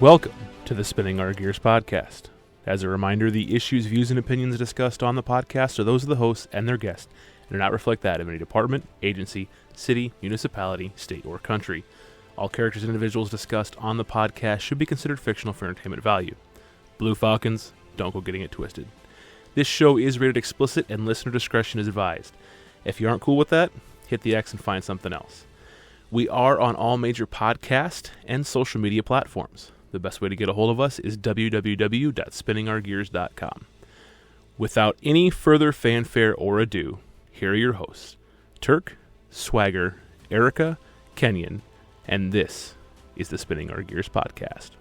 Welcome to the Spinning Our Gears podcast. As a reminder, the issues, views, and opinions discussed on the podcast are those of the hosts and their guests and do not reflect that of any department, agency, city, municipality, state, or country. All characters and individuals discussed on the podcast should be considered fictional for entertainment value. Blue Falcons, don't go getting it twisted. This show is rated explicit and listener discretion is advised. If you aren't cool with that, hit the X and find something else. We are on all major podcast and social media platforms. The best way to get a hold of us is www.spinningourgears.com. Without any further fanfare or ado, here are your hosts, Turk, Swagger, Erica, Kenyon, and this is the Spinning Our Gears podcast.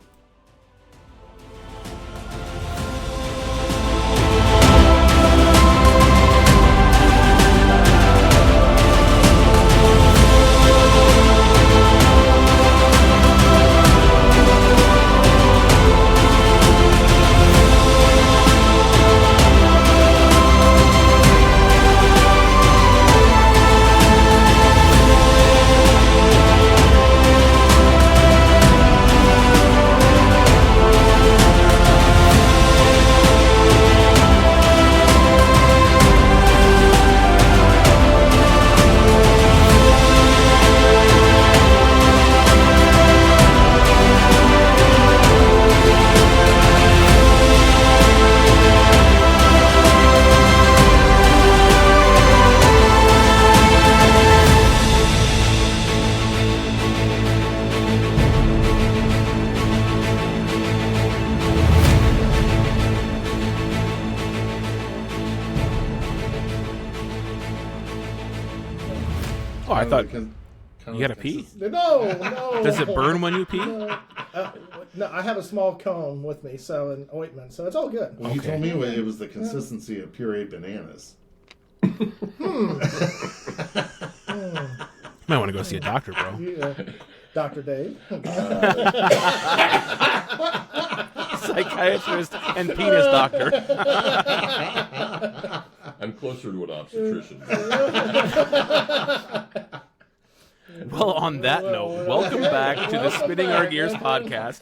Oh, I thought you gotta pee? No. Does it burn when you pee? No, I have a small cone with me, so an ointment, so it's all good. Well, he told me it was the consistency of pureed bananas. Might want to go see a doctor, bro. Dr. Dave. Psychiatrist and penis doctor. I'm closer to an obstetrician. Well, on that note, welcome back to the Spinning Our Gears podcast.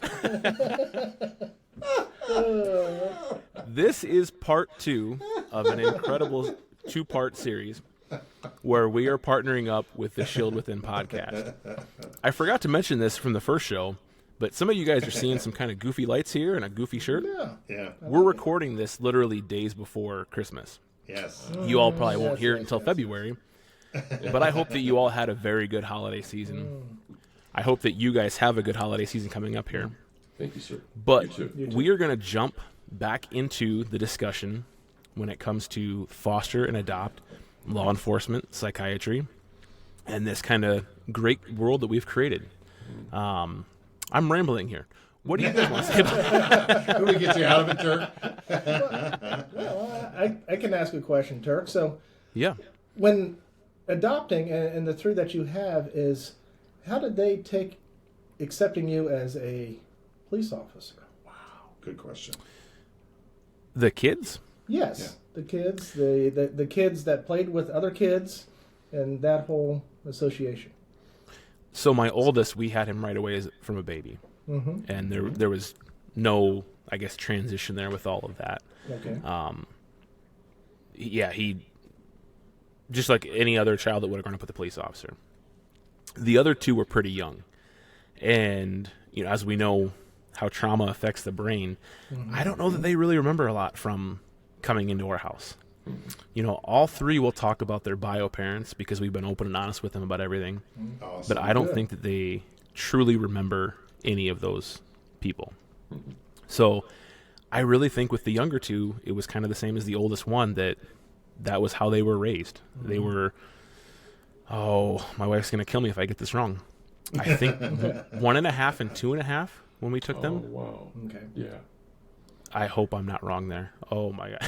This is part 2 of an incredible 2-part series where we are partnering up with the Shield Within podcast. I forgot to mention this from the first show, but some of you guys are seeing some kind of goofy lights here and a goofy shirt. Yeah. We're recording this literally days before Christmas. Yes. You all probably won't hear it until February, but I hope that you all had a very good holiday season. I hope that you guys have a good holiday season coming up here. Thank you, sir. But You too. we are going to jump back into the discussion when it comes to foster and adopt, law enforcement, psychiatry, and this kind of great world that we've created. I'm rambling here. What do you guys want to say about that? Can we get you out of it, Turk? Well, I can ask a question, Turk. So, Yeah. when adopting, and the 3 that you have is, how did they take accepting you as a police officer? Good question. The kids? Yes, Yeah. the kids, the kids that played with other kids, and that whole association. So my oldest, we had him right away from a baby. Mm-hmm. And there was no, I guess, transition there with all of that. Okay. He just like any other child that would have grown up with a police officer. The other 2 were pretty young, and as we know how trauma affects the brain, I don't know that they really remember a lot from coming into our house. All 3 will talk about their bio parents because we've been open and honest with them about everything, Awesome. but I don't think that they truly remember any of those people. So I really think with the younger 2, it was kind of the same as the oldest one, that was how they were raised. They were, my wife's going to kill me if I get this wrong. I think 1.5 and 2.5 when we took them. Oh, wow. Okay. Yeah. I hope I'm not wrong there. Oh my God.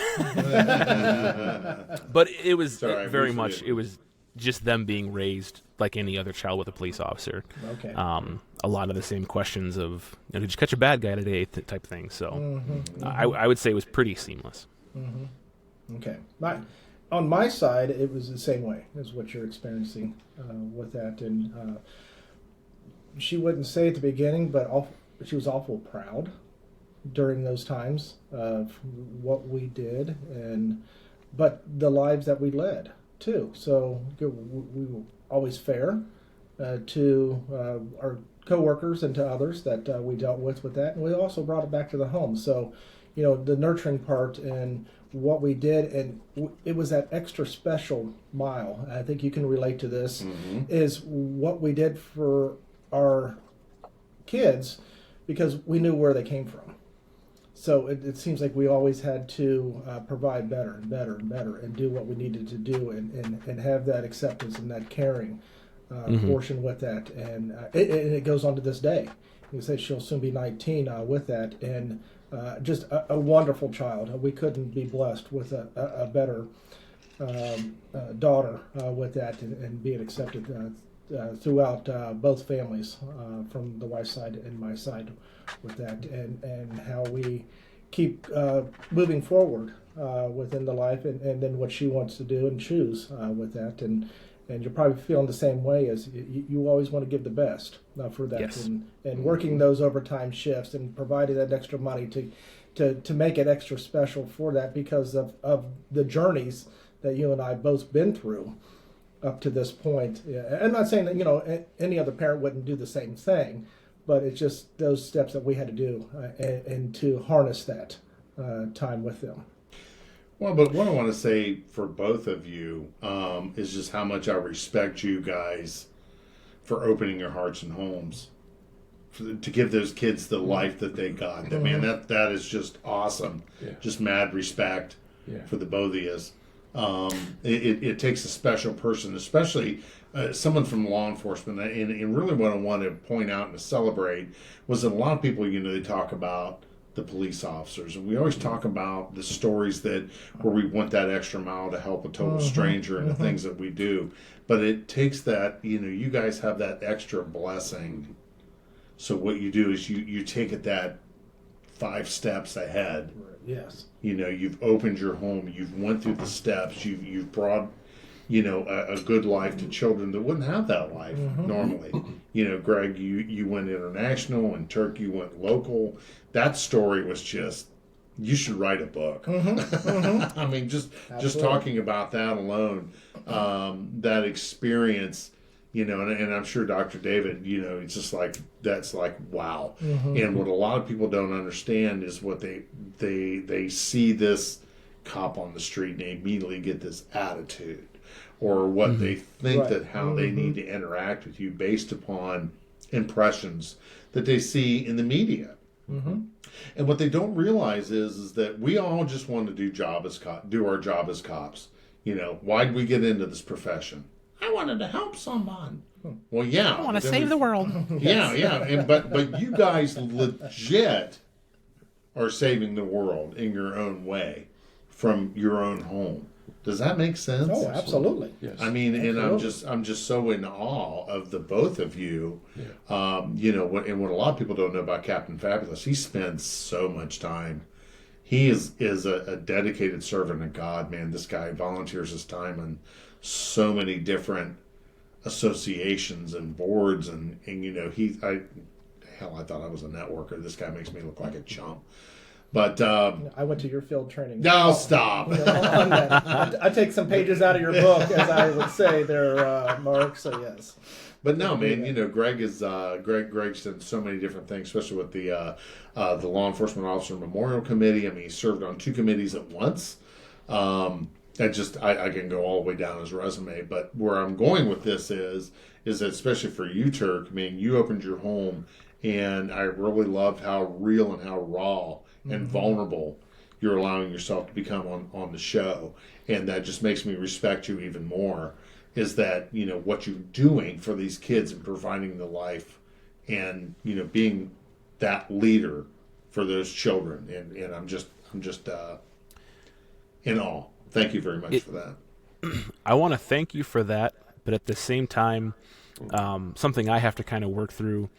But it was very much, it was just them being raised like any other child with a police officer. Okay. A lot of the same questions of, did you catch a bad guy today type thing. So I would say it was pretty seamless. Okay. On my side, it was the same way as what you're experiencing with that. And she wouldn't say at the beginning, but she was awful proud during those times of what we did, but the lives that we led too. So we were always fair to our coworkers and to others that we dealt with that, and we also brought it back to the home. So, the nurturing part and what we did, and it was that extra special mile. I think you can relate to this. Is what we did for our kids because we knew where they came from. So it seems like we always had to provide better and better and better and do what we needed to do and have that acceptance and that caring portion with that. And it goes on to this day. You say she'll soon be 19 with that. And just a wonderful child. We couldn't be blessed with a better daughter with that and being accepted throughout both families from the wife's side and my side with that, and how we keep moving forward within the life and then what she wants to do and choose with that, and you're probably feeling the same way as you always want to give the best for that. Yes. And working those overtime shifts and providing that extra money to make it extra special for that because of the journeys that you and I both been through up to this point. Yeah. I'm not saying that any other parent wouldn't do the same thing, but it's just those steps that we had to do and to harness that time with them. Well, but what I want to say for both of you is just how much I respect you guys for opening your hearts and homes to give those kids the life that they got. That man, that is just awesome. Yeah. Just mad respect for the both of you. It takes a special person, especially someone from law enforcement. And really what I want to point out and to celebrate was that a lot of people, they talk about the police officers, and we always talk about the stories that where we went that extra mile to help a total stranger and the things that we do. But it takes that, you guys have that extra blessing. So what you do is you take it that 5 steps ahead. Yes. You've opened your home, you've went through the steps, you've brought, a good life to children that wouldn't have that life normally. Greg, you went international, and Turk, you went local. That story was just, you should write a book. I mean, just talking about that alone, that experience, and I'm sure Dr. David, it's just like, that's like, wow. And what a lot of people don't understand is what they see this cop on the street and they immediately get this attitude, or what they think that how they need to interact with you based upon impressions that they see in the media. And what they don't realize is that we all just want to do our job as cops. Why'd we get into this profession? I wanted to help someone. Well, yeah. I want to save the world. Yeah. But you guys legit are saving the world in your own way from your own home. Does that make sense? Oh, absolutely. Yes. I mean, Absolutely. and I'm just so in awe of the both of you. Yeah. And what a lot of people don't know about Captain Fabulous, he spends so much time. He is a dedicated servant of God, man. This guy volunteers his time in so many different associations and boards, and I thought I was a networker. This guy makes me look like a chump. But I went to your field training. no, stop. On that. I take some pages out of your book, as I would say there, Mark. So yes. But no, man, Greg is Greg's done so many different things, especially with the Law Enforcement Officer Memorial Committee. I mean, he served on 2 committees at once. I can go all the way down his resume, but where I'm going with this is that especially for you, Turk, I mean, you opened your home, and I really loved how real and how raw and vulnerable you're allowing yourself to become on the show, and that just makes me respect you even more. Is that what you're doing for these kids and providing the life, and being that leader for those children, and I'm just in awe. Thank you very much for that. I want to thank you for that, but at the same time, something I have to kind of work through.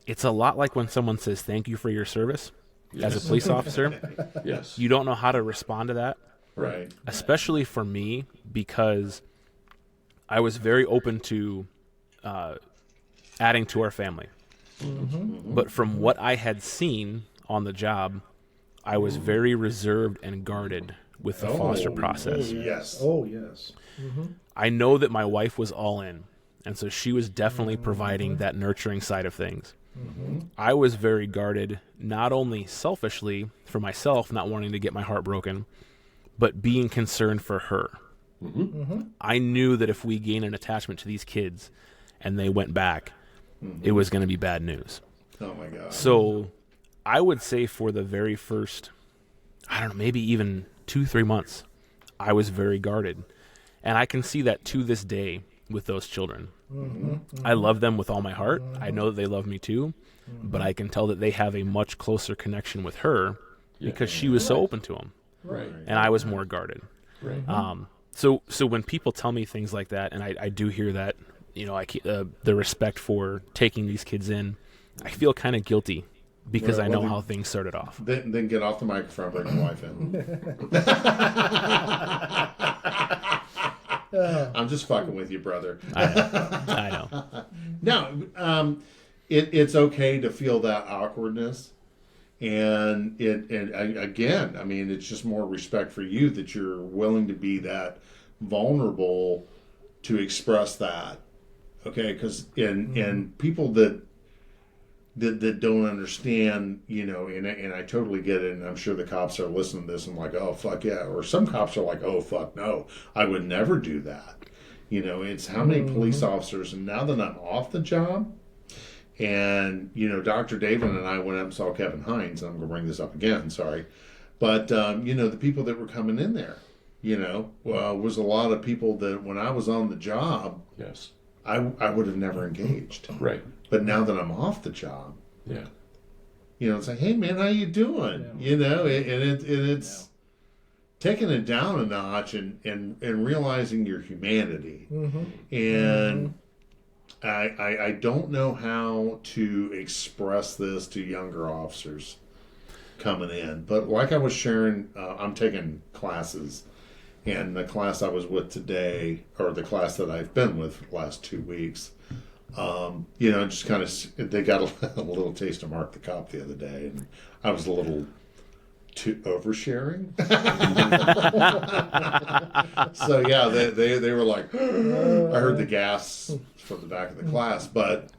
It's a lot like when someone says thank you for your service as a police officer. Yes. You don't know how to respond to that, Right. especially for me, because I was very open to adding to our family. But from what I had seen on the job, I was very reserved and guarded with the foster process. Yes. Oh, yes. I know that my wife was all in, and so she was definitely providing that nurturing side of things. I was very guarded, not only selfishly for myself, not wanting to get my heart broken, but being concerned for her. I knew that if we gained an attachment to these kids and they went back, it was going to be bad news. Oh my God. So I would say for the very first, I don't know, maybe even 2-3 months, I was very guarded. And I can see that to this day with those children. I love them with all my heart. I know that they love me too, but I can tell that they have a much closer connection with her because she was so open to them. Right. And I was more guarded. Right. So when people tell me things like that, and I do hear that, you know, the respect for taking these kids in, I feel kind of guilty because I know how things started off. Then get off the microphone, bring your wife in. I'm just fucking with you, brother. I know. No, it's okay to feel that awkwardness, and again, I mean, it's just more respect for you that you're willing to be that vulnerable to express that. Okay, because and people that don't understand, you know, and I totally get it, and I'm sure the cops are listening to this and like, oh fuck yeah, or some cops are like, oh fuck no, I would never do that. You know, it's how many police officers, and now that I'm off the job, and you know, Dr. David and I went up and saw Kevin Hines, and I'm gonna bring this up again, sorry, but you know, the people that were coming in there, you know, was a lot of people that when I was on the job, Yes. I would have never engaged. Right. But now that I'm off the job, Yeah. you know, it's like, hey man, how you doing? Yeah. You know, it's taking it down a notch and realizing your humanity. And I don't know how to express this to younger officers coming in, but like I was sharing, I'm taking classes, and the class I was with today, or the class that I've been with the last 2 weeks, you know, just kind of, they got a little taste of Mark the Cop the other day, and I was a little too oversharing. So yeah, they were like, I heard the gasps from the back of the class, but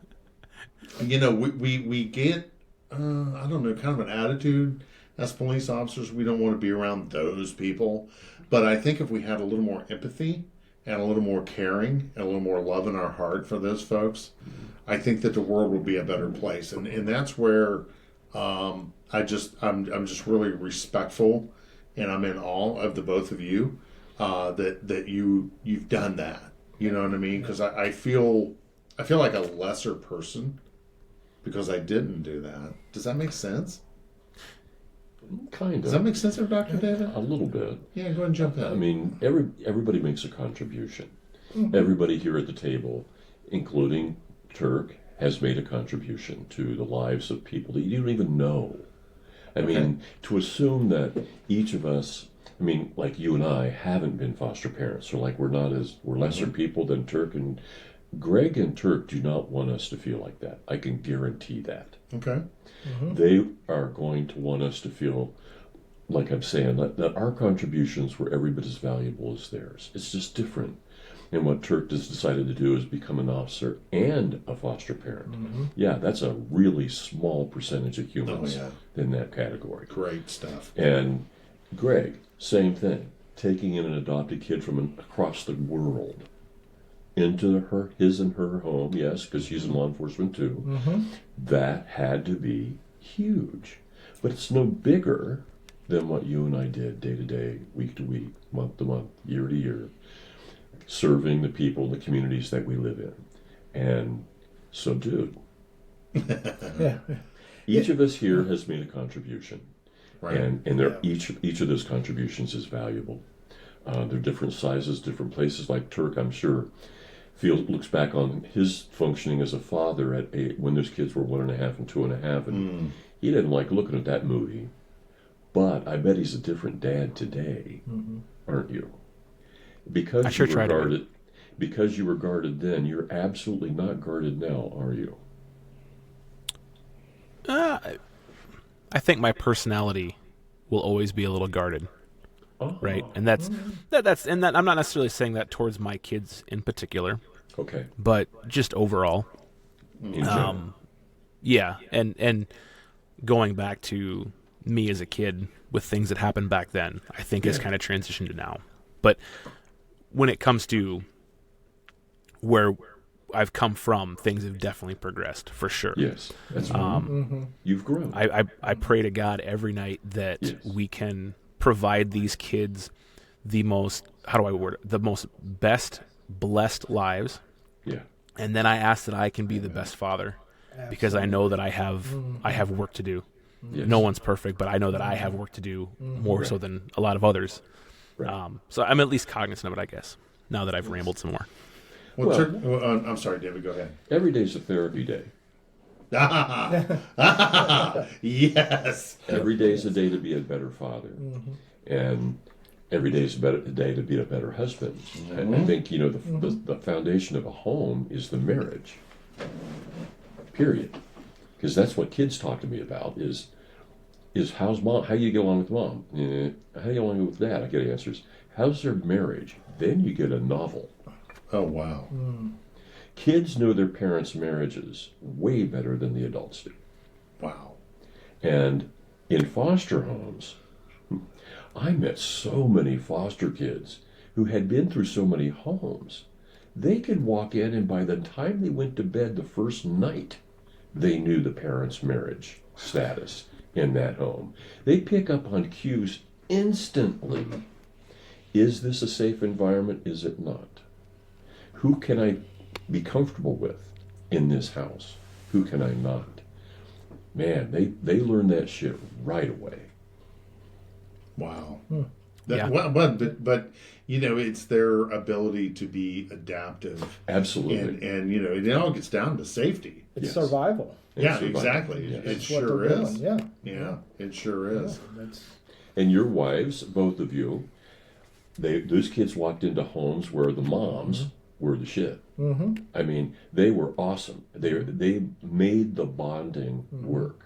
you know, we get, I don't know, kind of an attitude as police officers. We don't want to be around those people. But I think if we had a little more empathy and a little more caring and a little more love in our heart for those folks, I think that the world would be a better place. And that's where I'm just really respectful, and I'm in awe of the both of you, that you've done that. You know what I mean? Because I feel like a lesser person because I didn't do that. Does that make sense? Kind Does that of. make sense, there, Dr. David? A little bit. Yeah, go ahead and jump in. I mean, everybody makes a contribution. Everybody here at the table, including Turk, has made a contribution to the lives of people that you don't even know. I mean, to assume that each of us, I mean, like you and I haven't been foster parents, or like we're lesser people than Turk, and Greg and Turk do not want us to feel like that. I can guarantee that. Okay. They are going to want us to feel, like I'm saying, that our contributions were every bit as valuable as theirs. It's just different. And what Turk has decided to do is become an officer and a foster parent. Yeah, that's a really small percentage of humans in that category. Great stuff. And Greg, same thing. Taking in an adopted kid from across the world into his and her home, yes, because she's in law enforcement too. That had to be huge. But it's no bigger than what you and I did day to day, week to week, month to month, year to year, serving the people in the communities that we live in. And so, dude, each of us here has made a contribution. Right. And each of those contributions is valuable. They're different sizes, different places. Like Turk, I'm sure, looks back on his functioning as a father when those kids were 1.5 and 2.5, and he didn't like looking at that movie. But I bet he's a different dad today, aren't you? Because I sure you were tried to. guarded. Because you were guarded then, you're absolutely not guarded now, are you? I think my personality will always be a little guarded, Oh, right? And that's I'm not necessarily saying that towards my kids in particular, okay. but just overall. In general. Yeah, and going back to me as a kid with things that happened back then, I think has kind of transitioned to now. But when it comes to where I've come from, things have definitely progressed for sure. Yes, that's right. You've grown. I pray to God every night that Yes. we can provide these kids the most, how do I word it, the most best blessed lives. Yeah. And then I ask that I can be the best father, because I know that I have work to do. Yes. No one's perfect, but I know that I have work to do more so than a lot of others. Right. So I'm at least cognizant of it, I guess, now that I've rambled some more. I'm sorry, David. Go ahead. Every day's a therapy day. Yes. Every day is a day to be a better father. And every day is a day to be a better husband. And I think, the foundation of a home is the marriage. Period. Because that's what kids talk to me about is how's mom, how you get along with mom? How you get along with dad? I get answers. How's their marriage? Then you get a novel. Oh, wow. Kids know their parents' marriages way better than the adults do. Wow. And in foster homes, I met so many foster kids who had been through so many homes. They could walk in, and by the time they went to bed the first night, they knew the parents' marriage status in that home. They pick up on cues instantly. Is this a safe environment? Is it not? Who can I be comfortable with in this house? Who can I not? Man, they learn that shit right away. Wow. Yeah. But it's their ability to be adaptive. Absolutely. And it all gets down to safety. It's Yes. survival. Yeah, survival. exactly. Yes. It That's what sure they're is. doing. Yeah. Yeah, it sure is. That's And your wives, both of you, those kids walked into homes where the moms were the shit. I mean, they were awesome. They made the bonding work.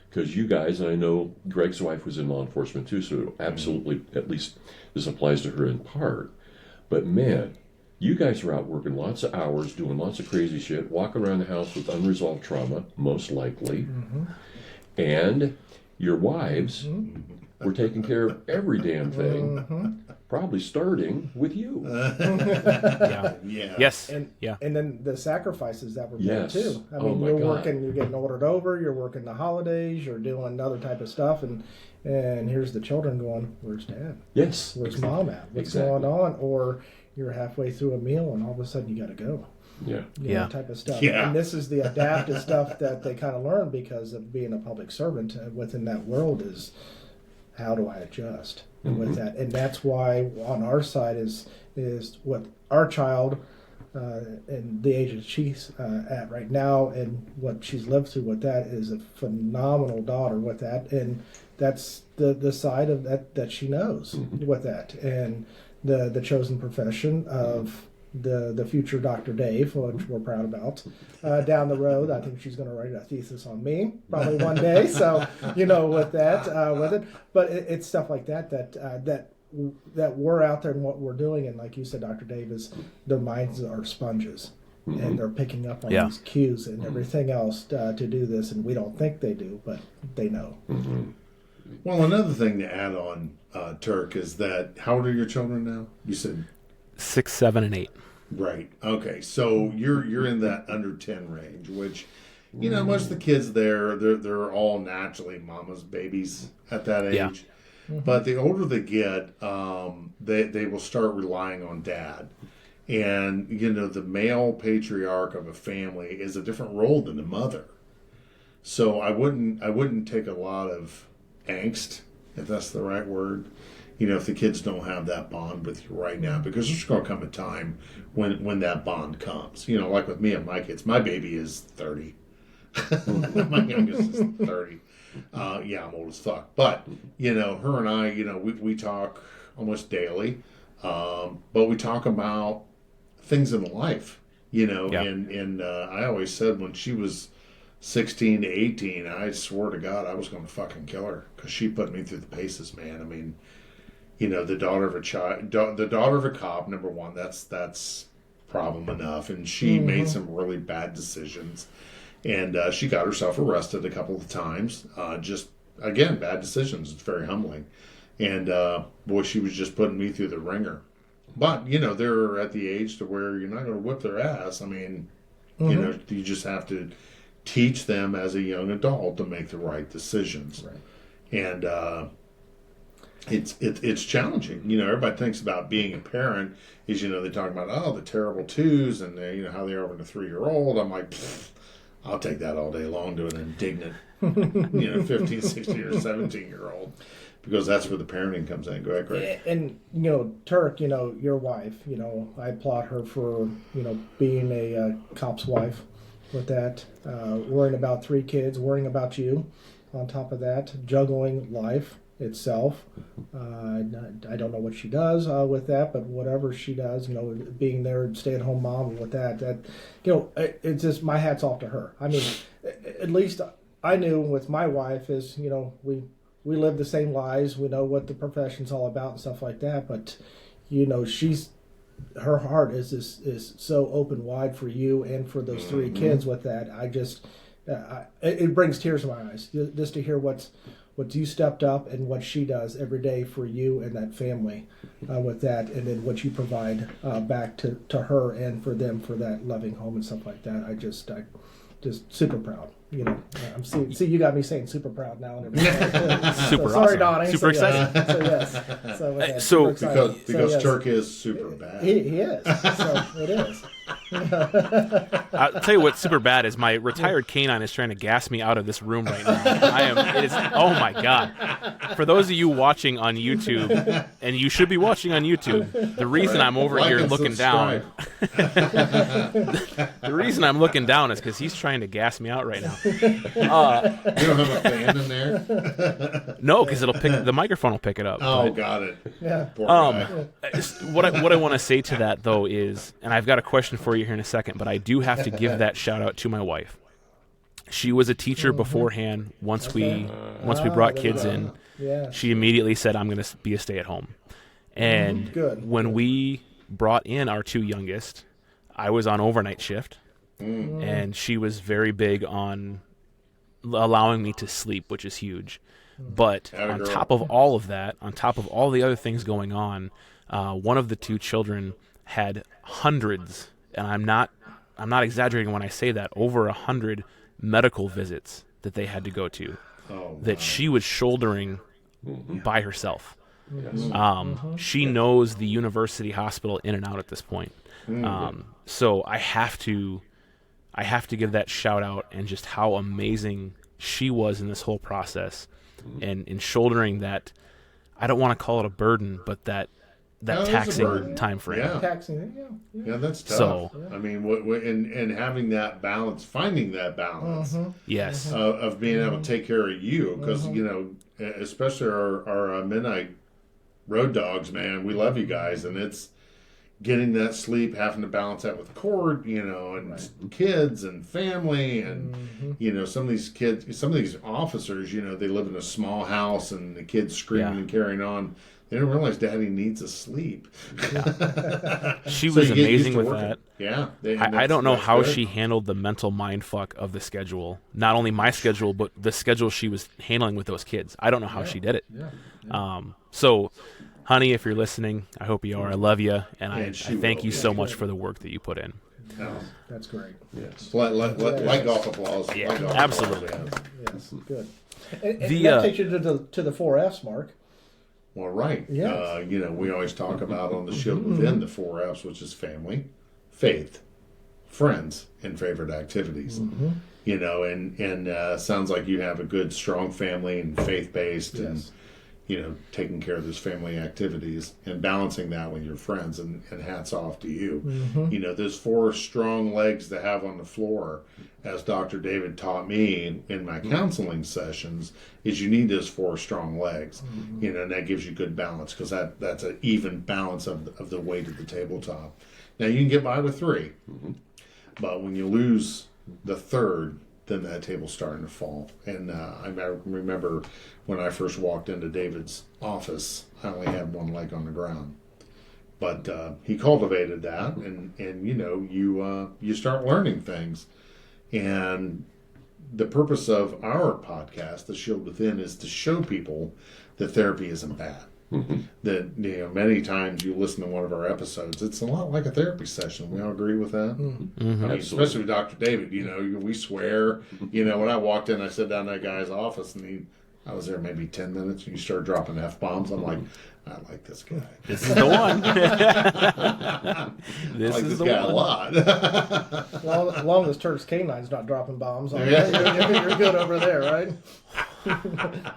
Because you guys, and I know Greg's wife was in law enforcement too, so absolutely, at least this applies to her in part. But man, you guys are out working lots of hours, doing lots of crazy shit, walking around the house with unresolved trauma, most likely. And your wives were taking care of every damn thing, probably starting with you. Yeah. Yeah. Yes. and Yeah. and then the sacrifices that were made Yes. too. I Oh mean, my you're God. working, you're getting ordered over, you're working the holidays, you're doing other type of stuff, and here's the children going, "Where's Dad? Yes. Where's Mom at? What's Exactly. going on?" Or you're halfway through a meal, and all of a sudden you got to go. Yeah. Yeah. Type of stuff. Yeah. And this is the adaptive stuff that they kind of learn because of being a public servant within that world is how do I adjust with that? And that's why on our side is what our child and the age that she's at right now and what she's lived through with that is a phenomenal daughter with that. And that's the side of that she knows with that. And the chosen profession of the future Dr. Dave, which we're proud about. Down the road, I think she's going to write a thesis on me probably one day. So with that, with it, but it's stuff like that we're out there and what we're doing. And like you said, Dr. Dave, is their minds are sponges. And they're picking up on these cues and everything else to do this, and we don't think they do, but they know. Well, another thing to add on, Turk, is that how old are your children now? You said 6, 7, and 8. right. Okay, so you're in that under 10 range, which most of the kids they're all naturally mama's babies at that age. Yeah. But the older they get, they will start relying on dad. And the male patriarch of a family is a different role than the mother. So I wouldn't take a lot of angst, if that's the right word, if the kids don't have that bond with you right now, because there's going to come a time when that bond comes. Like with me and my kids, my baby is 30. My youngest is 30. Yeah, I'm old as fuck. But, her and I, we talk almost daily. But we talk about things in life, Yeah. and I always said when she was 16 to 18, I swore to God I was going to fucking kill her because she put me through the paces, man. I mean, the daughter of a cop, number one, that's problem enough, and she made some really bad decisions, and she got herself arrested a couple of times. Just again, bad decisions. It's very humbling, and boy, she was just putting me through the ringer. But they're at the age to where you're not going to whip their ass. I mean, you just have to teach them as a young adult to make the right decisions. Right. And it's challenging. Everybody thinks about being a parent is, they talk about, the terrible twos and how they are when a 3-year-old. I'm like, I'll take that all day long to an indignant, 15, 16 or 17-year-old, because that's where the parenting comes in. Go ahead, Greg. And, Turk, your wife, I applaud her for, being a cop's wife with that, worrying about 3 kids, worrying about you on top of that, juggling life itself. I don't know what she does with that, but whatever she does, being there, stay-at-home mom with that, it's just, my hat's off to her. I mean, at least I knew with my wife is, we live the same lives, we know what the profession's all about and stuff like that, but, her heart is so open wide for you and for those 3 kids with that. I just, it brings tears to my eyes just to hear what you stepped up and what she does every day for you and that family with that, and then what you provide back to her and for them for that loving home and stuff like that. I just super proud. I'm see you got me saying super proud now and everything. Super sorry, awesome. Donnie. Super excited. Yes. Because yes. Turk is super bad. He is. So it is. I'll tell you what's super bad is my retired canine is trying to gas me out of this room right now. Oh my God. For those of you watching on YouTube, and you should be watching on YouTube, the reason I'm over here looking down, the reason I'm looking down is because he's trying to gas me out right now. You don't have a fan in there? No, because the microphone will pick it up. Oh, but, got it. Yeah. Poor guy. what I want to say to that though is, and I've got a question for you here in a second, but I do have to give that shout out to my wife. She was a teacher beforehand. Once we brought kids in, she immediately said, "I'm going to be a stay-at-home." And when we brought in our 2 youngest, I was on overnight shift, and she was very big on allowing me to sleep, which is huge. But on top of all of that, on top of all the other things going on, one of the 2 children had hundreds, and I'm not exaggerating when I say that, over 100 medical visits that they had to go to, that she was shouldering by herself. She knows the university hospital in and out at this point. So I have to give that shout out, and just how amazing she was in this whole process, and in shouldering that. I don't want to call it a burden, but that taxing time frame. Yeah. Taxing, Yeah, that's tough. So, I mean, and having that balance, finding that balance yes, of being able to take care of you, because especially our midnight road dogs, man, we love you guys, and it's getting that sleep, having to balance that with court, and kids and family, and some of these officers, they live in a small house, and the kids screaming and carrying on. They don't realize Daddy needs a sleep. She was amazing with that. Yeah. I don't know how she handled the mental mind fuck of the schedule. Not only my schedule, but the schedule she was handling with those kids. I don't know how she did it. So, honey, if you're listening, I hope you are. I love you, and I thank you so much for the work that you put in. That's great. Yes. Like golf applause. Yeah, like golf absolutely. Applause, Yes, good. And that takes you to the 4 Fs, Mark. Well, right. Yes. We always talk about on the shield within the 4 Fs, which is family, faith, friends, and favorite activities. And sounds like you have a good, strong family and faith-based, and taking care of those family activities and balancing that with your friends, and hats off to you. Those 4 strong legs to have on the floor, as Dr. David taught me in my counseling sessions, is you need those 4 strong legs, and that gives you good balance, because that's an even balance of the weight at the tabletop. Now you can get by with 3, but when you lose the third, then that table's starting to fall. And I remember when I first walked into David's office, I only had one leg on the ground. But he cultivated that, and you start learning things. And the purpose of our podcast, The Shield Within, is to show people that therapy isn't bad. That many times you listen to one of our episodes, it's a lot like a therapy session. We all agree with that. I mean, especially with Dr. David. We swear. When I walked in, I sat down in that guy's office, and I was there maybe 10 minutes, and you start dropping F-bombs. I'm like, I like this guy. This is the one. This is the guy one. A lot. As long as Turk's Canine's not dropping bombs, you're good over there, right?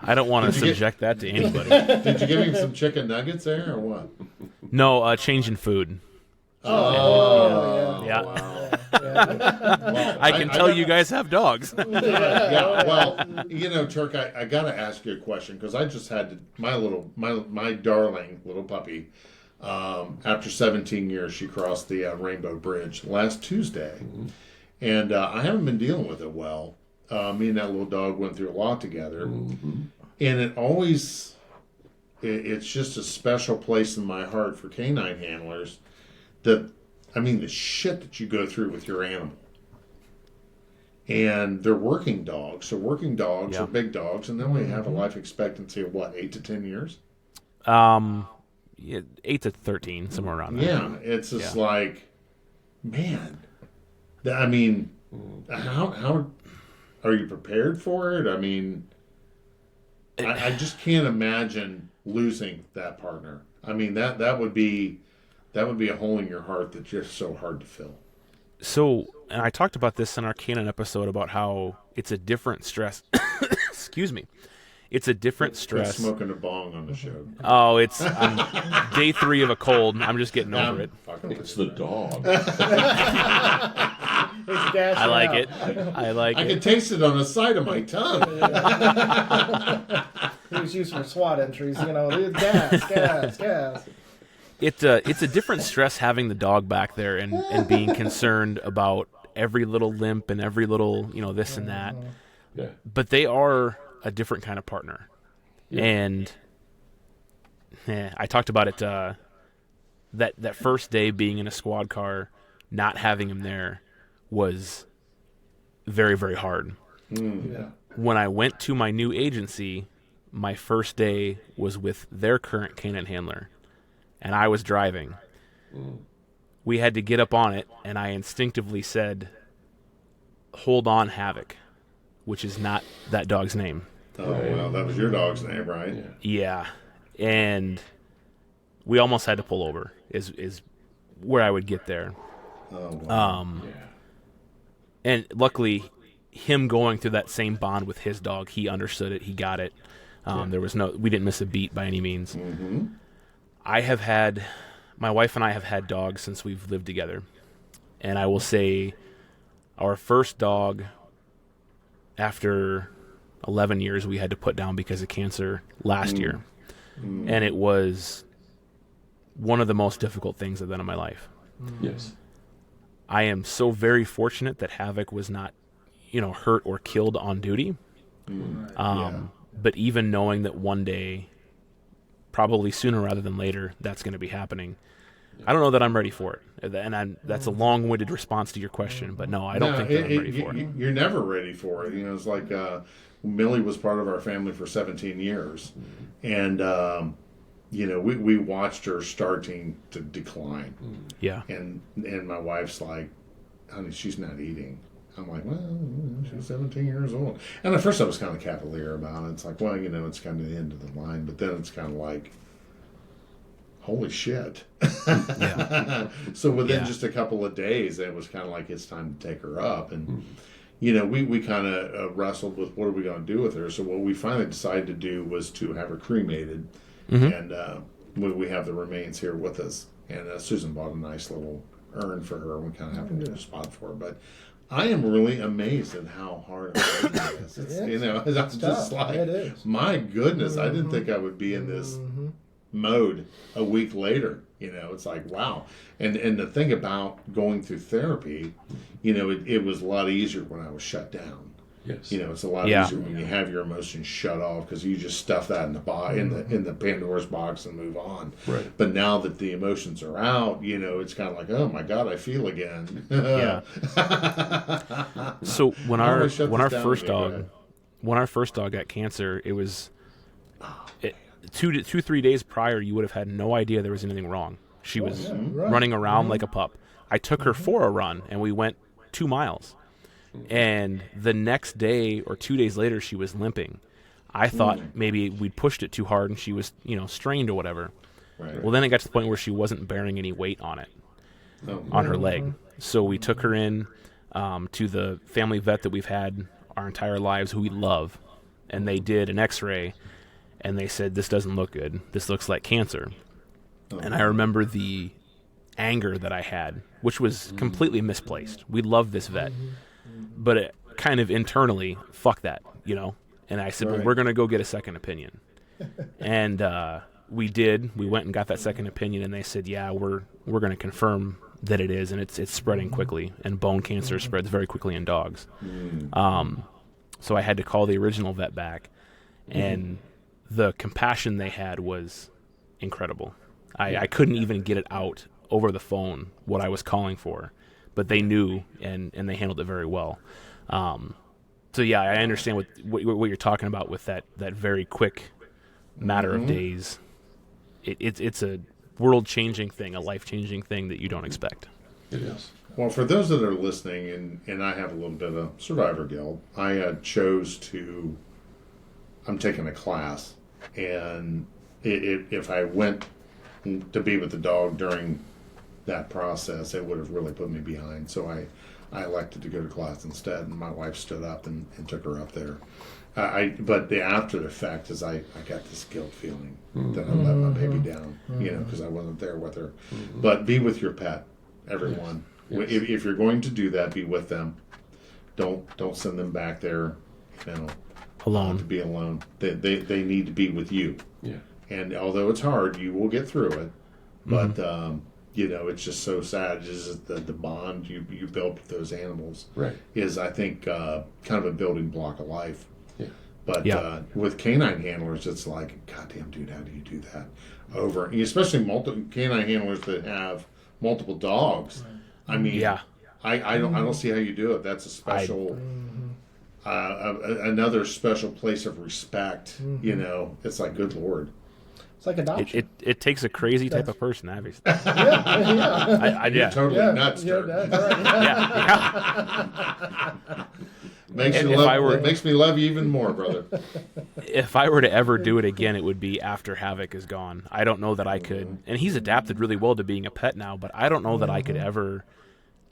I don't want to subject that to anybody. Did you give him some chicken nuggets there, or what? No, changing food. Oh, yeah. Wow. Yeah. I can tell you guys have dogs. Well, Turk, I got to ask you a question, because I just had my darling little puppy. After 17 years, she crossed the Rainbow Bridge last Tuesday, and I haven't been dealing with it well. Me and that little dog went through a lot together, and it's just a special place in my heart for canine handlers. The shit that you go through with your animal. And they're working dogs. So working dogs are big dogs, and then we have a life expectancy of 8 to 10 years? 8 to 13, somewhere around there. Yeah, it's just like, man. How are you prepared for it? I just can't imagine losing that partner. That would be a hole in your heart that's just so hard to fill. So, and I talked about this in our canine episode about how it's a different stress. Excuse me. It's a different stress. Smoking a bong on the show. Oh, I'm day 3 of a cold. I'm just getting over it. It's the dog. I like it. I can taste it on the side of my tongue. It was used for SWAT entries, gas. It's a different stress having the dog back there and being concerned about every little limp and every little, this and that. Yeah. But they are a different kind of partner. Yeah. And I talked about it, that first day being in a squad car, not having him there was very, very hard. Yeah. When I went to my new agency, my first day was with their current canine handler, and I was driving. We had to get up on it, and I instinctively said, "Hold on, Havoc," which is not that dog's name. Oh, well, that was your dog's name, right? Yeah. And we almost had to pull over, is where I would get there. Oh, wow. And luckily, him going through that same bond with his dog, he understood it, he got it. There was we didn't miss a beat by any means. Mm-hmm. My wife and I have had dogs since we've lived together. And I will say our first dog, after 11 years, we had to put down because of cancer last year. And it was one of the most difficult things I've done in my life. Yes. I am so very fortunate that Havoc was not, hurt or killed on duty. But even knowing that one day, probably sooner rather than later, that's going to be happening, I don't know that I'm ready for it. And that's a long-winded response to your question, but no, I don't think that I'm ready for it. You're never ready for it. It's like Millie was part of our family for 17 years, and we watched her starting to decline. Yeah. And my wife's like, "Honey, she's not eating." I'm like, "Well, she's 17 years old." And at first I was kind of cavalier about it. It's like, well, it's kind of the end of the line. But then it's kind of like, holy shit. Yeah. So within just a couple of days, it was kind of like it's time to take her up. And, we kind of wrestled with what are we going to do with her. So what we finally decided to do was to have her cremated. And we have the remains here with us. And Susan bought a nice little urn for her, and we kind of have a spot for her. But I am really amazed at how hard it is. It's just like, it is. My goodness, I didn't think I would be in this mode a week later. It's like, wow. And the thing about going through therapy, it was a lot easier when I was shut down. Yes. You know, it's a lot Yeah. easier when you have your emotions shut off because you just stuff that in the Pandora's box and move on. Right. But now that the emotions are out, you know, it's kind of like, oh my God, I feel again. Yeah. So when I'm our gonna shut when this our down first again. Go dog ahead. when our first dog got cancer, it was 3 days prior. You would have had no idea there was anything wrong. She was Right. running around like a pup. I took her for a run, and we went 2 miles. And the next day or 2 days later, she was limping. I thought maybe we'd pushed it too hard, and she was, strained or whatever. Right. Well, then it got to the point where she wasn't bearing any weight on it, Oh, on her leg. So we took her in to the family vet that we've had our entire lives, who we love, and they did an X-ray, and they said, this doesn't look good. This looks like cancer. And I remember the anger that I had, which was completely misplaced. We love this vet, but it kind of internally, fuck that, And I said, well, Right. we're going to go get a second opinion. And we did. We went and got that second opinion, and they said, yeah, we're going to confirm that it is, and it's spreading quickly, and bone cancer spreads very quickly in dogs. So I had to call the original vet back, and the compassion they had was incredible. I couldn't even get it out over the phone what I was calling for, but they knew, and they handled it very well. So yeah, I understand what you're talking about with that very quick matter of days. It's a world-changing thing, a life-changing thing that you don't expect. It is. Well, for those that are listening, and I have a little bit of survivor guilt, I I'm taking a class, and if I went to be with the dog during that process, it would have really put me behind. So I elected to go to class instead, and my wife stood up and took her up there. But the after effect is I got this guilt feeling that I let my baby down, because I wasn't there with her. But be with your pet, everyone. Yes. If you're going to do that, be with them. Don't send them back there, Alone. to be alone. They need to be with you. Yeah. And although it's hard, you will get through it. But it's just so sad. It's just the bond you build with those animals Right. is, I think, kind of a building block of life. Yeah. But with canine handlers, it's like, goddamn, dude, how do you do that over? Especially canine handlers that have multiple dogs. I mean, Yeah. I don't see how you do it. That's a special, another special place of respect. It's like, good Lord. It's like adoption. It takes a crazy type of person, obviously. Yeah. You're totally Yeah, nuts, yeah, dude. that's right. Yeah. It makes me love you even more, brother. If I were to ever do it again, it would be after Havoc is gone. I don't know that I could, and he's adapted really well to being a pet now, but I don't know that I could ever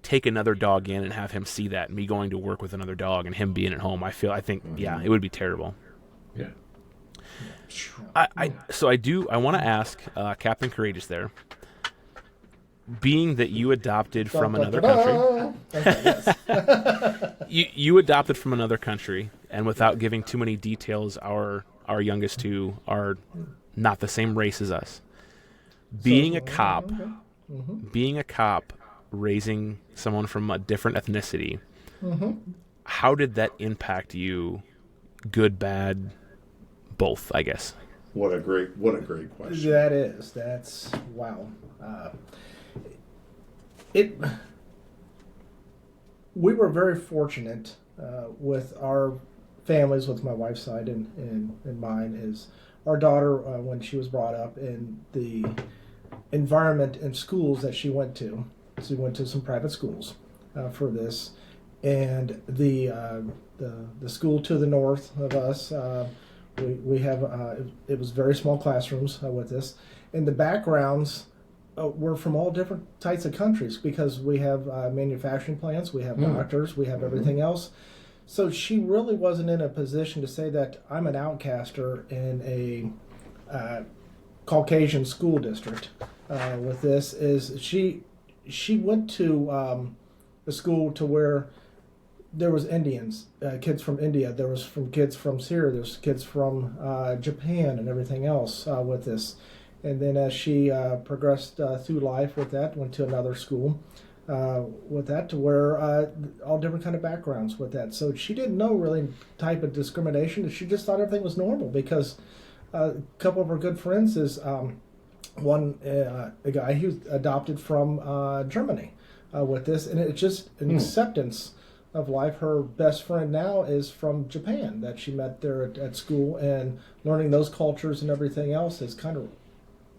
take another dog in and have him see that, and me going to work with another dog and him being at home. I think, it would be terrible. Yeah. I want to ask Captain Courageous there, being that you adopted from another country. You adopted from another country, and without giving too many details, our youngest two are not the same race as us. Being a cop, raising someone from a different ethnicity, how did that impact you? Good, bad, both, I guess. What a great question. That's wow. We were very fortunate with our families, with my wife's side and mine, is our daughter, when she was brought up, in the environment and schools that she went to. She went to some private schools for this, and the school to the north of us, we have it was very small classrooms with this, and the backgrounds were from all different types of countries, because we have manufacturing plants, we have doctors, we have everything else. So she really wasn't in a position to say that I'm an outcaster in a Caucasian school district. With this, is she went to a school to where there was Indians, kids from India, there was kids from Syria, there's kids from Japan and everything else with this. And then as she progressed through life with that, went to another school, with that, to where all different kind of backgrounds with that. So she didn't know really type of discrimination. She just thought everything was normal because a couple of her good friends is one a guy who's adopted from Germany with this, and it's just an acceptance of life. Her best friend now is from Japan that she met there at school, and learning those cultures and everything else has kind of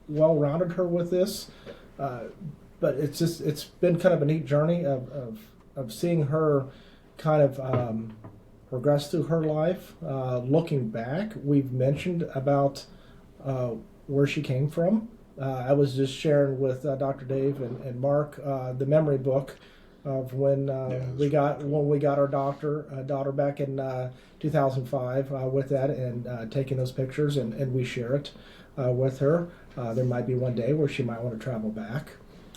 well-rounded her with this. But it's been kind of a neat journey of seeing her kind of progress through her life. Looking back, we've mentioned about where she came from. I was just sharing with Dr. Dave and Mark the memory book of when we got our daughter back in 2005 with that, and taking those pictures, and we share it with her. There might be one day where she might want to travel back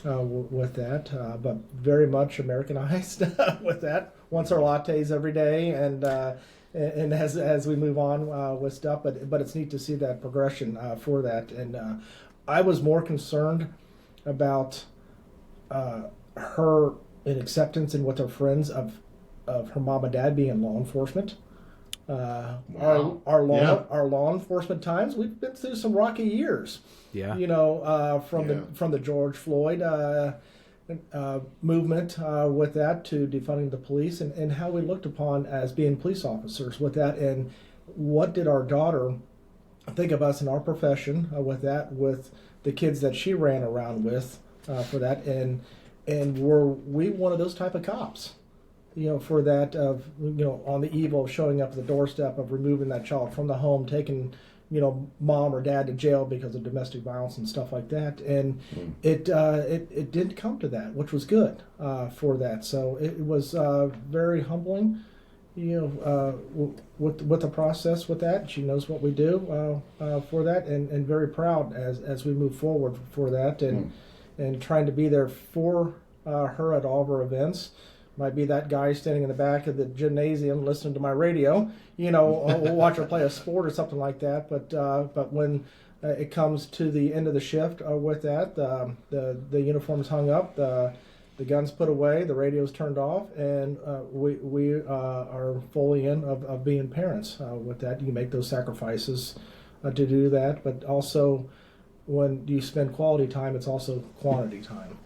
with that, but very much Americanized with that. Wants our lattes every day, and as we move on with stuff, but it's neat to see that progression for that. And I was more concerned about her in acceptance and with her friends of her mom and dad being in law enforcement. Wow. Our law enforcement times, we've been through some rocky years. Yeah. From the George Floyd movement with that, to defunding the police, and how we looked upon as being police officers with that, and what did our daughter think of us in our profession with that, with the kids that she ran around with for that, and were we one of those type of cops? For that of, on the eve of showing up at the doorstep of removing that child from the home, taking, mom or dad to jail because of domestic violence and stuff like that. And it didn't come to that, which was good for that. So it was very humbling, with the process with that. She knows what we do for that, and very proud as we move forward for that, and trying to be there for her at all of her events. Might be that guy standing in the back of the gymnasium listening to my radio, we'll watch her play a sport or something like that. But when it comes to the end of the shift with that, the uniform's hung up, the gun's put away, the radio's turned off, and we are fully in of being parents with that. You make those sacrifices to do that, but also when you spend quality time, it's also quantity time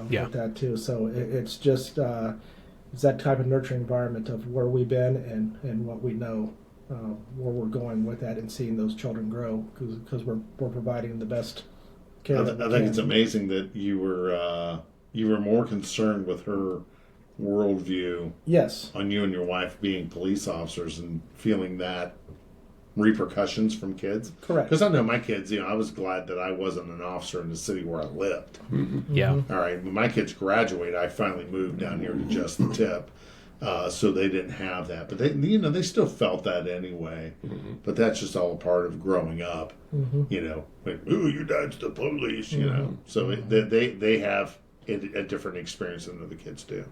with that too. So it's just... it's that type of nurturing environment of where we've been and what we know, where we're going with that, and seeing those children grow, because we're providing the best care. I think it's amazing that you were more concerned with her worldview. Yes. On you and your wife being police officers and feeling that repercussions from kids. Correct. Because I know my kids, I was glad that I wasn't an officer in the city where I lived. Mm-hmm. Yeah. All right. When my kids graduate, I finally moved down here to just the tip. So they didn't have that. But they still felt that anyway. Mm-hmm. But that's just all a part of growing up. Mm-hmm. Like, ooh, your dad's the police, So they have a different experience than the kids do.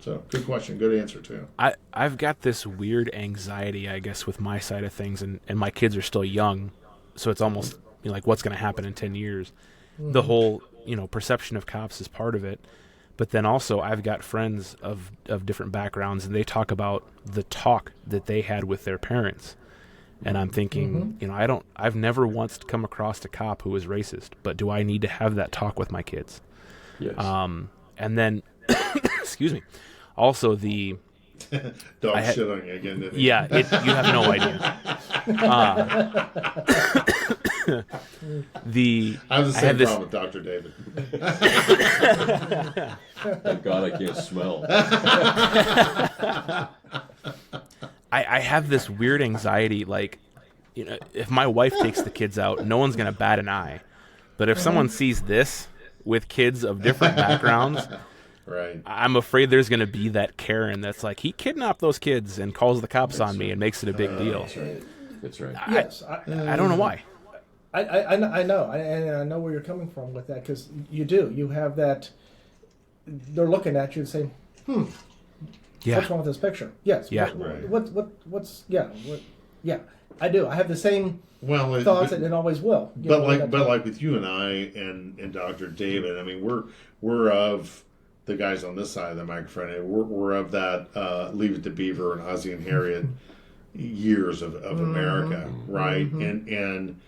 So, good question. Good answer, too. I've got this weird anxiety, I guess, with my side of things, and my kids are still young, so it's almost like what's going to happen in 10 years. Mm-hmm. The whole, perception of cops is part of it. But then also I've got friends of different backgrounds, and they talk about the talk that they had with their parents. And I'm thinking, I've never once come across a cop who was racist, but do I need to have that talk with my kids? Yes. And then, excuse me, also the... Dog shit on you again, didn't he? Yeah, you have no idea. I have the same problem with Dr. David. Thank God I can't smell. I have this weird anxiety, like, if my wife takes the kids out, no one's going to bat an eye. But if someone sees this with kids of different backgrounds... Right. I'm afraid there's going to be that Karen that's like, he kidnapped those kids and calls the cops on me and makes it a big deal. That's right. Yes. I don't know why. I know. And I know where you're coming from with that, because you do. You have that, they're looking at you and saying, what's wrong with this picture? Yes. Yeah. Yeah. I do. I have the same thoughts, and always will. But like with you and I and Dr. David, I mean, we're of the guys on this side of the microphone, we're of that Leave It to Beaver and Ozzie and Harriet years of America, right? And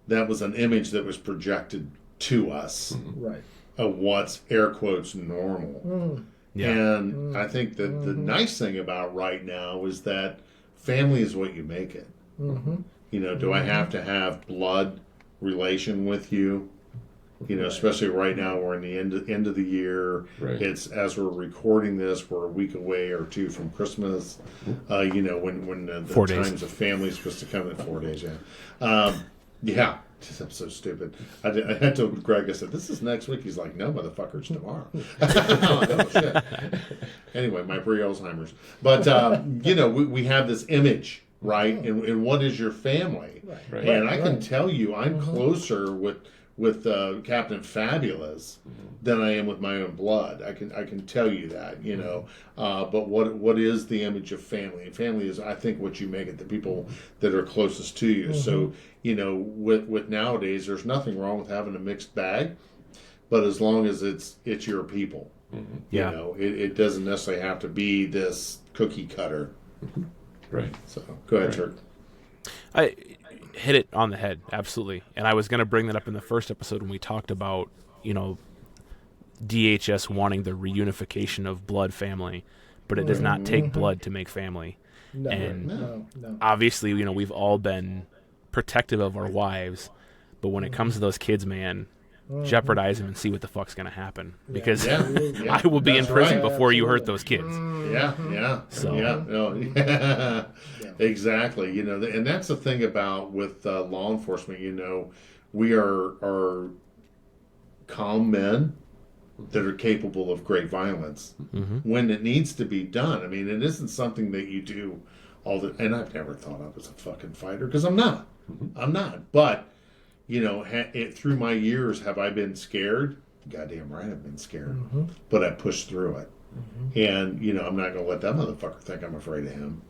that was an image that was projected to us Right. of what's air quotes normal. Yeah. And I think that the nice thing about right now is that family is what you make it. You know, do I have to have blood relation with you? You know, especially right now, we're in the end of the year. Right. It's, as we're recording this, we're a week away or two from Christmas. You know, when the 4 days. times of family is supposed to come in 4 days. Yeah. I'm so stupid. I told Greg, I said, this is next week. He's like, no, motherfucker, it's tomorrow. Oh, shit. Anyway, my pre-Alzheimer's. But, you know, we have this image, right? And what is your family? Right. And I can tell you, I'm closer with Captain Fabulous than I am with my own blood. I can tell you that, you know. But what is the image of family? And family is, I think, what you make it, the people that are closest to you. So, you know, with nowadays, there's nothing wrong with having a mixed bag, but as long as it's your people, Yeah. you know, it doesn't necessarily have to be this cookie cutter. Right. So go ahead, Turk. I hit it on the head, absolutely. And I was going to bring that up in the first episode when we talked about, you know, DHS wanting the reunification of blood family, but it does not take blood to make family. No. And No. obviously, you know, we've all been protective of our wives, but when it comes to those kids, man, jeopardize them and see what the fuck's going to happen. Because Yeah. I will be in That's prison right. before you hurt those kids. Yeah. So- Yeah. No, yeah. Exactly. You know, and that's the thing about with law enforcement. You know, we are calm men that are capable of great violence when it needs to be done. I mean, it isn't something that you do all the. And I've never thought I was a fucking fighter because I'm not. I'm not. But you know, through my years, have I been scared? Goddamn right, I've been scared. But I pushed through it. And, you know, I'm not going to let that motherfucker think I'm afraid of him.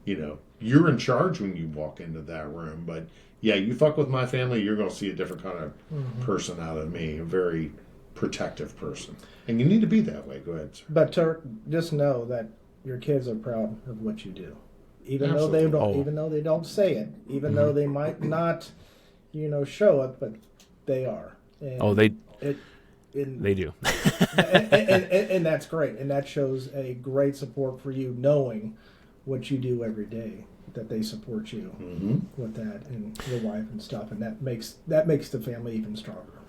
You know, you're in charge when you walk into that room. But, yeah, you fuck with my family, you're going to see a different kind of person out of me, a very protective person. And you need to be that way. Go ahead, sir. But Turk, just know that your kids are proud of what you do, even Absolutely. though they don't. Oh. Even though they don't say it, even though they might not, you know, show it, but they are. And Oh, they they do. and that's great, and that shows a great support for you, knowing what you do every day, that they support you with that, and your wife and stuff, and that makes the family even stronger.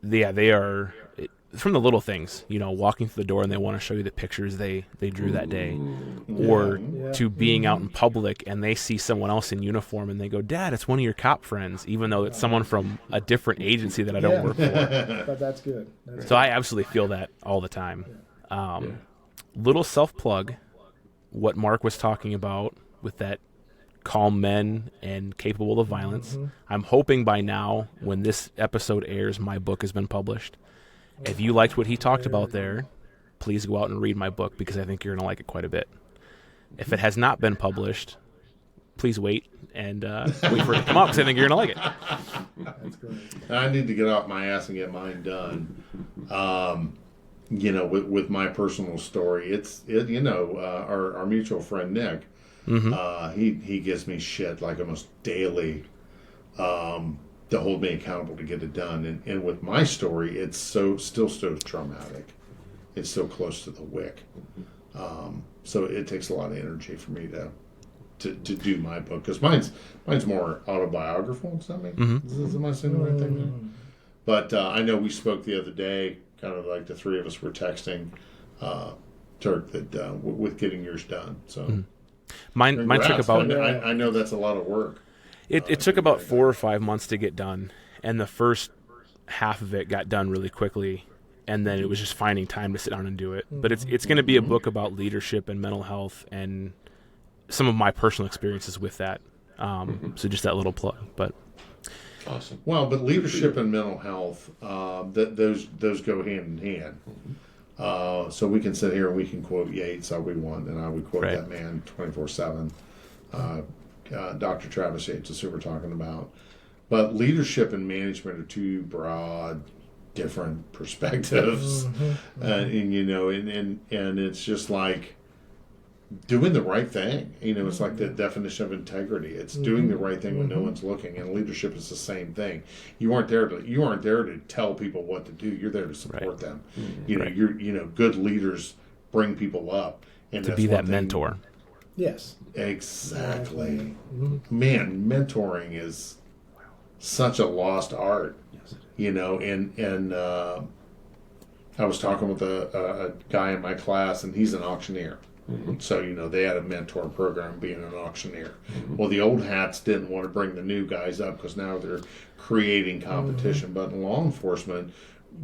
Yeah, they are from the little things, you know, walking through the door and they want to show you the pictures they drew that day, or Yeah. to being out in public and they see someone else in uniform and they go, "Dad, it's one of your cop friends," even though it's someone from a different agency that I don't work for. But that's good. So I absolutely feel that all the time. Little self plug, what Mark was talking about with that calm men and capable of violence. I'm hoping by now, when this episode airs, my book has been published. If you liked what he talked about there, please go out and read my book because I think you're going to like it quite a bit. If it has not been published, please wait and wait for it to come out because I think you're going to like it. That's great. I need to get off my ass and get mine done. You know, with my personal story, our mutual friend Nick, he gives me shit like almost daily to hold me accountable to get it done. And with my story, it's still so traumatic. It's so close to the wick. So it takes a lot of energy for me to do my book because mine's more autobiographical. Does that make am I saying the right thing there? But I know we spoke the other day, kind of like the three of us were texting Turk that with getting yours done. So Mine took congrats. about I know that's a lot of work. it took about 4 or 5 months to get done, and the first half of it got done really quickly, and then it was just finding time to sit down and do it. But it's going to be a book about leadership and mental health and some of my personal experiences with that. So just that little plug, but. Awesome. Well, but leadership and mental health, those go hand in hand. So we can sit here and we can quote Yates all we want, and I would quote Right. that man 24/7. Dr. Travis Yates is who we're talking about. But leadership and management are two broad different perspectives, and you know, and it's just like doing the right thing. You know, it's like the definition of integrity. It's doing the right thing when no one's looking, and leadership is the same thing. You aren't there to tell people what to do. You're there to support them. You know, good leaders bring people up, and To that's be one that thing. mentor. Yes. Exactly. Man, mentoring is such a lost art. You know, and I was talking with a guy in my class, and he's an auctioneer. So, you know, they had a mentor program being an auctioneer. Well, the old hats didn't want to bring the new guys up because now they're creating competition. But in law enforcement,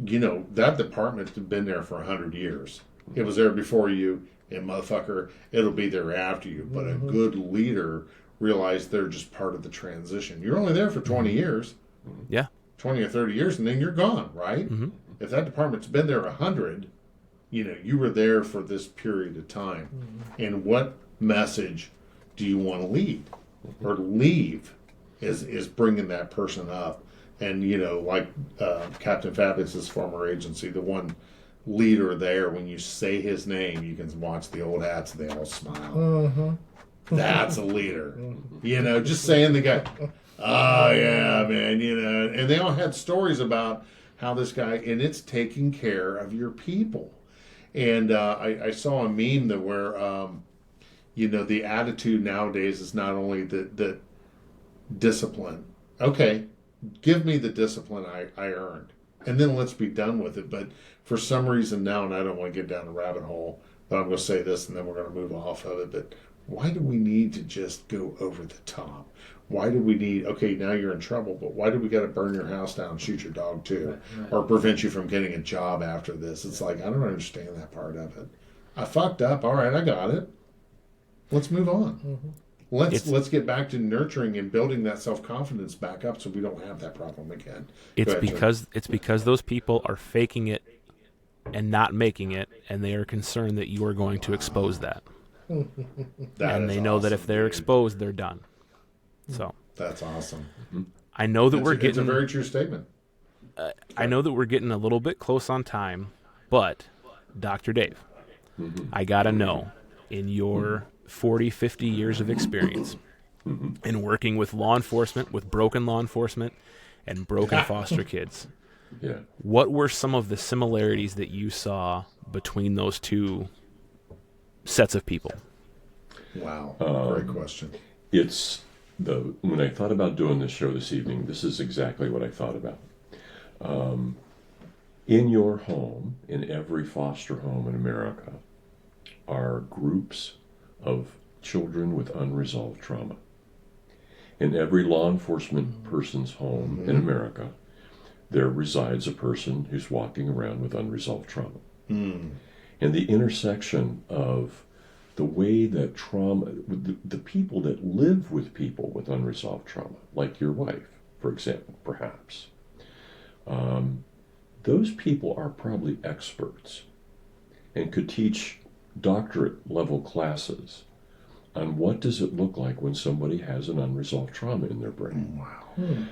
you know, that department has been there for 100 years. It was there before you, and motherfucker, it'll be there after you. But a good leader realized they're just part of the transition. You're only there for 20 years. Yeah. 20 or 30 years, and then you're gone, right? If that department's been there 100, you know, you were there for this period of time. And what message do you want to lead or leave is bringing that person up. And, you know, like Captain Fabius's former agency, the one leader there, when you say his name, you can watch the old hats, they all smile. That's a leader. You know, just saying the guy, oh, yeah, man, you know. And they all had stories about how this guy, and it's taking care of your people. And I saw a meme that where, you know, the attitude nowadays is not only the discipline. Okay, give me the discipline I earned, and then let's be done with it. But for some reason now, and I don't want to get down a rabbit hole, but I'm going to say this, and then we're going to move off of it. But why do we need to just go over the top? Why do we need, okay, now you're in trouble, but why do we got to burn your house down and shoot your dog too? Or prevent you from getting a job after this? It's like, I don't understand that part of it. I fucked up. All right, I got it. Let's move on. Let's get back to nurturing and building that self-confidence back up so we don't have that problem again. It's Go ahead, Joe. it's because those people are faking it and not making it, and they are concerned that you are going to expose that. That And is they know that if awesome, they're dude. exposed, they're done. So That's awesome. I know that It's a very true statement. I know that we're getting a little bit close on time, but Dr. Dave, I gotta know, in your 40, 50 years of experience in working with law enforcement, with broken law enforcement, and broken foster kids, what were some of the similarities that you saw between those two sets of people? Wow. Great question. When I thought about doing this show this evening, this is exactly what I thought about. In your home, in every foster home in America, are groups of children with unresolved trauma. In every law enforcement person's home in America, there resides a person who's walking around with unresolved trauma. And the intersection of the way that trauma, the people that live with people with unresolved trauma, like your wife, for example, perhaps, those people are probably experts and could teach doctorate level classes on what does it look like when somebody has an unresolved trauma in their brain.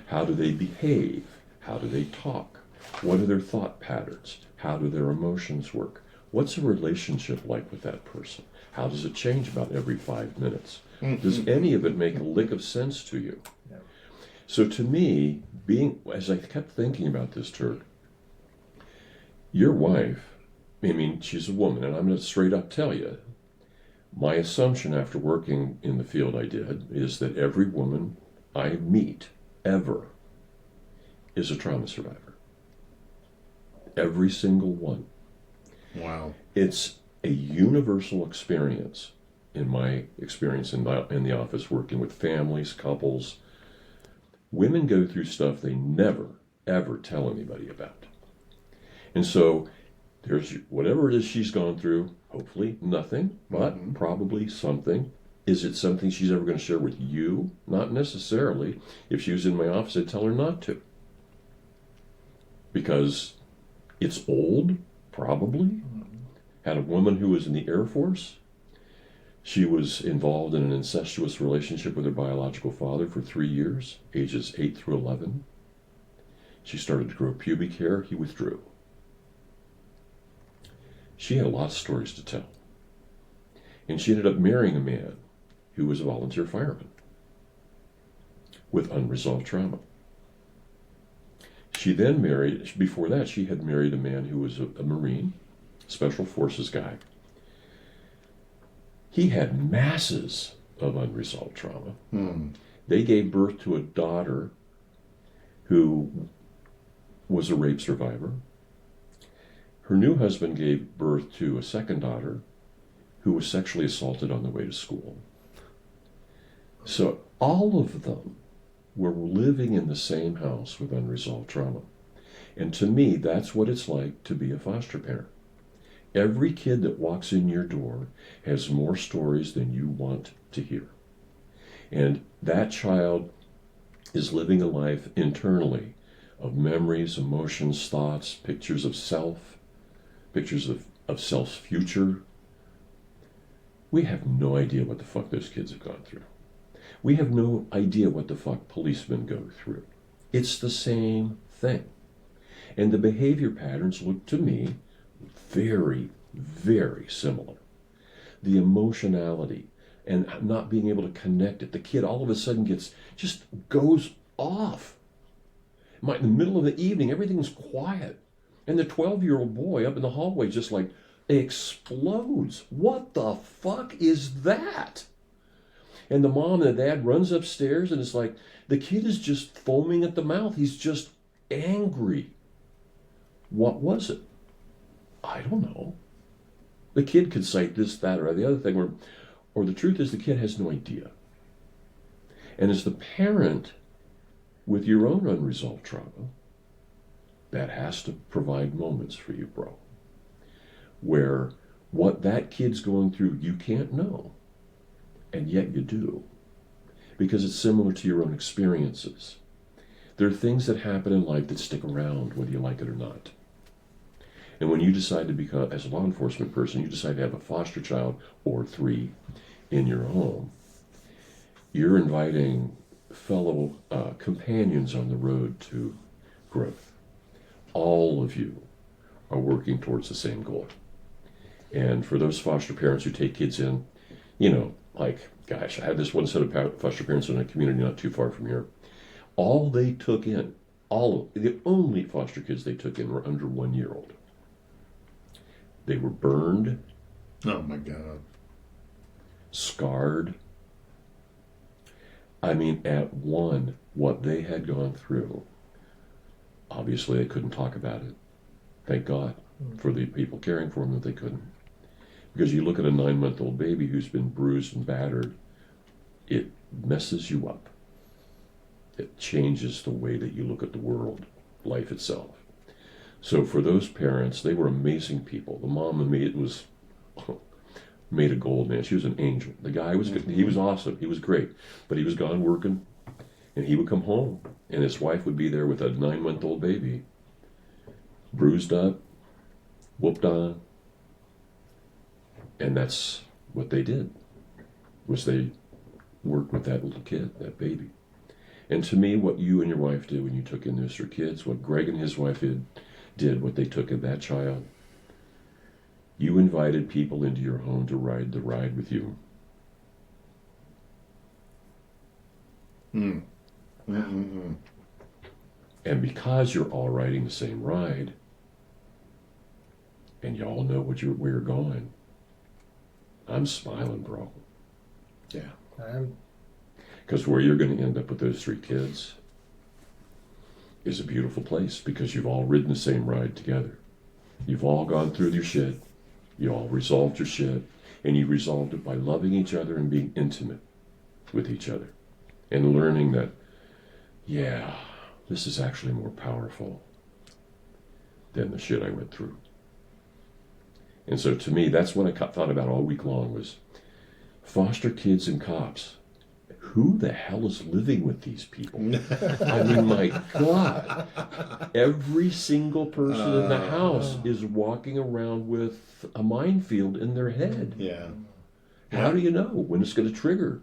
How do they behave? How do they talk? What are their thought patterns? How do their emotions work? What's a relationship like with that person? How does it change about every 5 minutes? Does any of it make a lick of sense to you? So to me, as I kept thinking about this, Turk, your wife, I mean, she's a woman, and I'm going to straight up tell you, my assumption after working in the field I did is that every woman I meet ever is a trauma survivor. Every single one. Wow. It's a universal experience in my experience in the office working with families, couples. Women go through stuff they never, ever tell anybody about. And so there's whatever it is she's gone through, hopefully nothing, but probably something. Is it something she's ever going to share with you? Not necessarily. If she was in my office, I'd tell her not to. Because it's old, probably. Had a woman who was in the Air Force. She was involved in an incestuous relationship with her biological father for 3 years, ages 8 through 11. She started to grow pubic hair. He withdrew. She had a lot of stories to tell. And she ended up marrying a man who was a volunteer fireman with unresolved trauma. She then married, before that, she had married a man who was a Marine, Special Forces guy. He had masses of unresolved trauma. They gave birth to a daughter who was a rape survivor. Her new husband gave birth to a second daughter who was sexually assaulted on the way to school. So all of them were living in the same house with unresolved trauma. And to me, that's what it's like to be a foster parent. Every kid that walks in your door has more stories than you want to hear. And that child is living a life internally of memories, emotions, thoughts, pictures of self, pictures of self's future. We have no idea what the fuck those kids have gone through. We have no idea what the fuck policemen go through. It's the same thing. And the behavior patterns look to me very, very similar. The emotionality and not being able to connect it. The kid all of a sudden just goes off. In the middle of the evening, everything's quiet. And the 12-year-old boy up in the hallway just like explodes. What the fuck is that? And the mom and the dad runs upstairs and it's like, the kid is just foaming at the mouth. He's just angry. What was it? I don't know. The kid could cite this, that, or the other thing, or the truth is the kid has no idea. And as the parent with your own unresolved trauma, that has to provide moments for you, bro, where what that kid's going through you can't know, and yet you do, because it's similar to your own experiences. There are things that happen in life that stick around whether you like it or not. And when you decide to become, as a law enforcement person, you decide to have a foster child or 3 in your home, you're inviting fellow companions on the road to growth. All of you are working towards the same goal. And for those foster parents who take kids in, gosh, I had this one set of foster parents in a community not too far from here. All they took in, the only foster kids they took in were under 1-year-old. They were burned. Oh my God. Scarred. I mean, at one, what they had gone through, obviously they couldn't talk about it. Thank God for the people caring for them that they couldn't. Because you look at a 9-month-old baby who's been bruised and battered, it messes you up. It changes the way that you look at the world, life itself. So for those parents, they were amazing people. The mom was made of gold, man. She was an angel. The guy was good. He was awesome. He was great. But he was gone working, and he would come home, and his wife would be there with a 9-month-old baby, bruised up, whooped on. And that's what they did, was they worked with that little kid, that baby. And to me, what you and your wife did when you took in those 3 kids, what Greg and his wife did what they took in that child, you invited people into your home to ride the ride with you. Mm. And because you're all riding the same ride, and you all know where you're going, I'm smiling, bro. Yeah. Because where you're going to end up with those 3 kids is a beautiful place, because you've all ridden the same ride together. You've all gone through your shit. You all resolved your shit. And you resolved it by loving each other and being intimate with each other. And learning that, yeah, this is actually more powerful than the shit I went through. And so to me, that's what I thought about all week long, was foster kids and cops. Who the hell is living with these people? I mean, my God. Every single person in the house is walking around with a minefield in their head. Yeah. How do you know when it's going to trigger?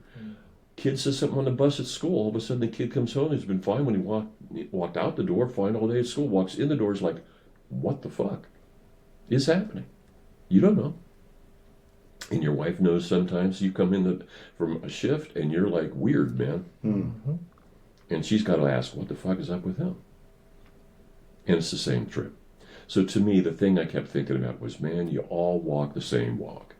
Kid says something on the bus at school. All of a sudden, the kid comes home. He's been fine when he walked out the door, fine all day at school. Walks in the door, is like, what the fuck is happening? You don't know. And your wife knows sometimes. You come in from a shift, and you're like, weird, man. Mm-hmm. And she's got to ask, what the fuck is up with him? And it's the same trip. So to me, the thing I kept thinking about was, man, you all walk the same walk.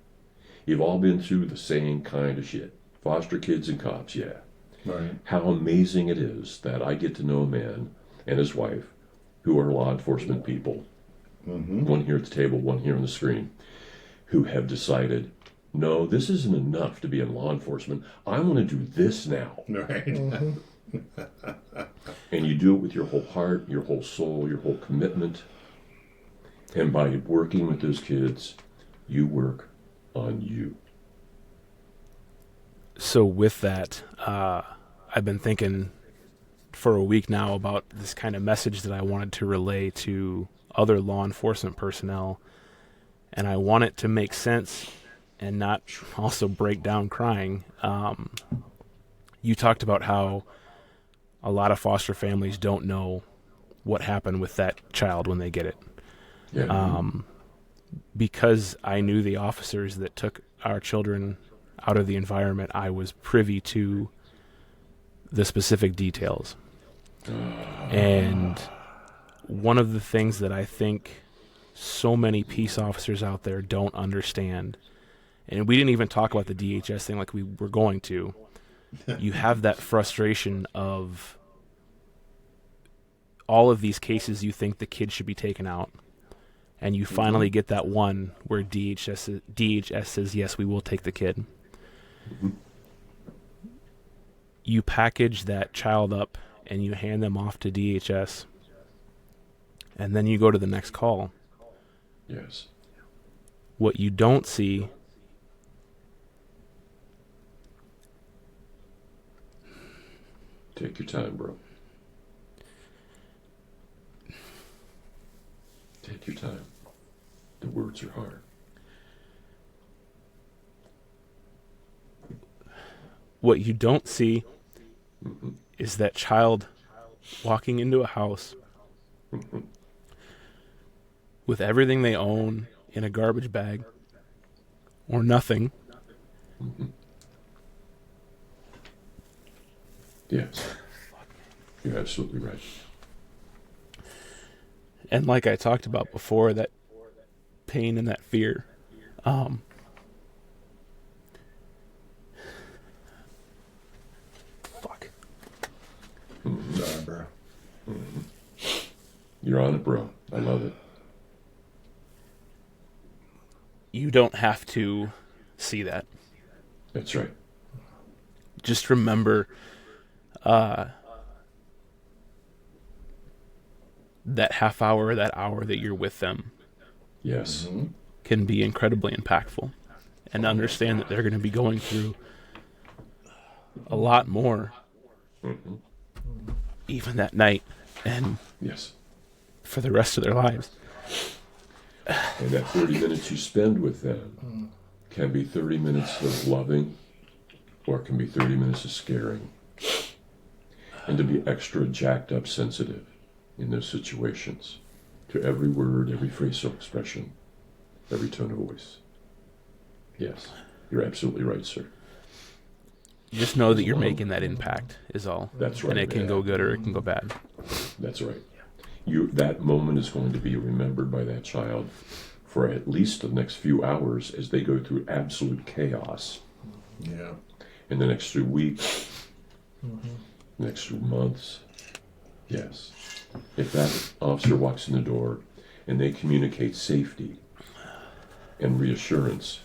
You've all been through the same kind of shit. Foster kids and cops, yeah. Right. How amazing it is that I get to know a man and his wife who are law enforcement people, one here at the table, one here on the screen, who have decided, no, this isn't enough to be in law enforcement. I want to do this now. Right. And you do it with your whole heart, your whole soul, your whole commitment. And by working with those kids, you work on you. So with that, I've been thinking for a week now about this kind of message that I wanted to relay to other law enforcement personnel, and I want it to make sense and not also break down crying. You talked about how a lot of foster families don't know what happened with that child when they get it. Yeah. Because I knew the officers that took our children out of the environment, I was privy to the specific details. And one of the things that I think so many peace officers out there don't understand, and we didn't even talk about the DHS thing like we were going to, you have that frustration of all of these cases you think the kid should be taken out, and you finally get that one where DHS says, yes, we will take the kid. You package that child up and you hand them off to DHS, and then you go to the next call. Yes. What you don't see Take your time, bro. Take your time. The words are hard. what you don't see is that child walking into a house with everything they own in a garbage bag or nothing. Yes. You're absolutely right. And like I talked about before, that pain and that fear. Fuck. Sorry, bro. You're on it, bro. I love it. You don't have to see that. That's right. Just remember that half hour, that hour that you're with them Yes. can be incredibly impactful, and understand that they're going to be going through a lot more even that night and Yes. for the rest of their lives. And that 30 minutes you spend with them can be 30 minutes of loving, or it can be 30 minutes of scaring. And to be extra jacked up sensitive in those situations to every word, every facial expression, every tone of voice. Yes, you're absolutely right, sir. Just know that you're making that impact is all. That's right. And it can go good or it can go bad. That's right. That moment is going to be remembered by that child for at least the next few hours as they go through absolute chaos. Yeah. In the next few weeks, next few months. Yes. If that officer walks in the door and they communicate safety and reassurance,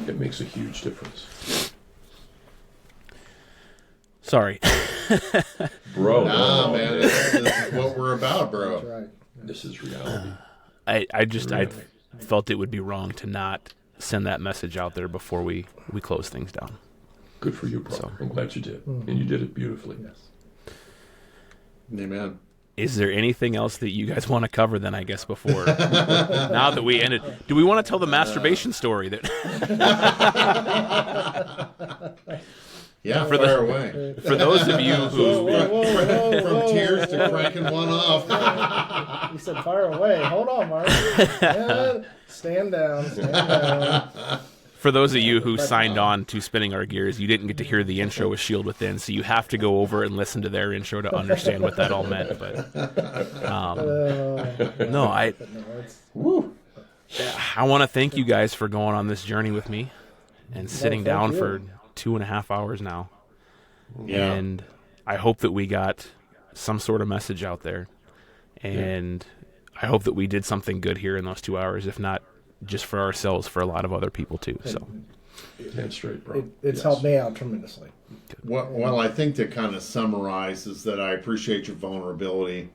it makes a huge difference. Sorry. Bro, Nah, no, man, this is what we're about, bro. That's right. this is reality. I Really. felt it would be wrong to not send that message out there before we close things down. Good for you, bro. So- I'm glad you did. And you did it beautifully. Yes. Amen. Is there anything else that you guys want to cover then, I guess, before now that we ended? Do we want to tell the masturbation story that Yeah, For fire the- away. for those of you who From tears to cranking one off. You said fire away. Hold on, Mark. Yeah, stand down. For those of you who signed on to Spinning Our Gears, you didn't get to hear the intro with Shield Within, so you have to go over and listen to their intro to understand what that all meant. But no, I want to thank you guys for going on this journey with me and sitting thank down you. for 2.5 hours now. Yeah. And I hope that we got some sort of message out there. And I hope that we did something good here in those 2 hours, if not just for ourselves, for a lot of other people too. So That's straight, bro. It's helped me out tremendously. Well, I think that kind of summarizes that I appreciate your vulnerability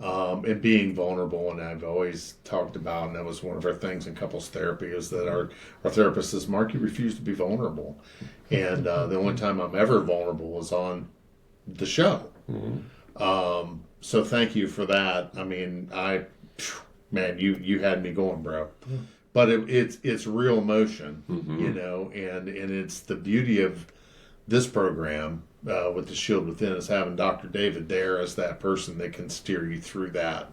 and being vulnerable. And I've always talked about, and that was one of our things in couples therapy, is that our therapist says, Mark, you refuse to be vulnerable. And the only time I'm ever vulnerable is on the show. So thank you for that. I mean, man, you had me going, bro. But it's real emotion, you know, and it's the beauty of this program with the Shield Within is having Dr. David there as that person that can steer you through that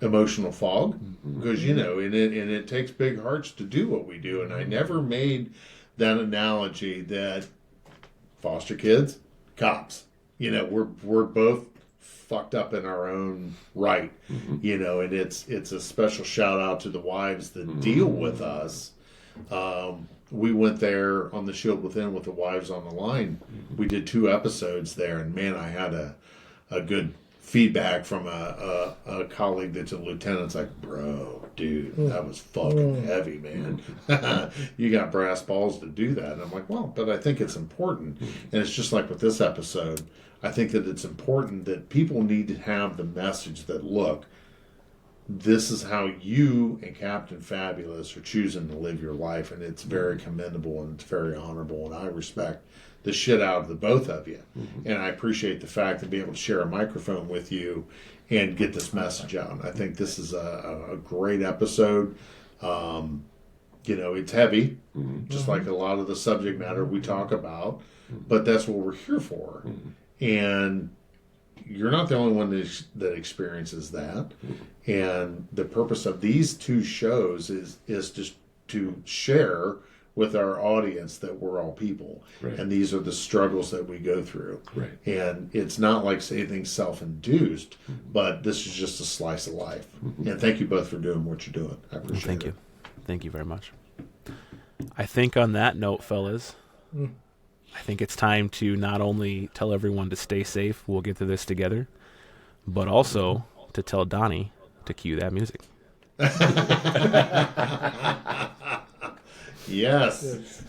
emotional fog, because you know, and it takes big hearts to do what we do. And I never made that analogy that foster kids, cops, you know, we're both fucked up in our own right, you know, and it's a special shout out to the wives that deal with us. We went there on the Shield Within with the wives on the line. We did 2 episodes there, and man, I had a good feedback from a colleague that's a lieutenant. It's like, bro, dude, that was fucking heavy, man. You got brass balls to do that. And I'm like, well, but I think it's important. And it's just like with this episode, I think that it's important that people need to have the message that, look, this is how you and Captain Fabulous are choosing to live your life, and it's very commendable and it's very honorable, and I respect the shit out of the both of you. And I appreciate the fact to be able to share a microphone with you and get this message out. And I think this is a great episode. You know, it's heavy, just like a lot of the subject matter we talk about, but that's what we're here for. And you're not the only one that experiences that. And the purpose of these 2 shows is just to share with our audience that we're all people. Right. And these are the struggles that we go through. Right. And it's not like anything self-induced, but this is just a slice of life. And thank you both for doing what you're doing. I appreciate it. thank you. Thank you very much. I think on that note, fellas, I think it's time to not only tell everyone to stay safe, we'll get through this together, but also to tell Donnie to cue that music. Yes.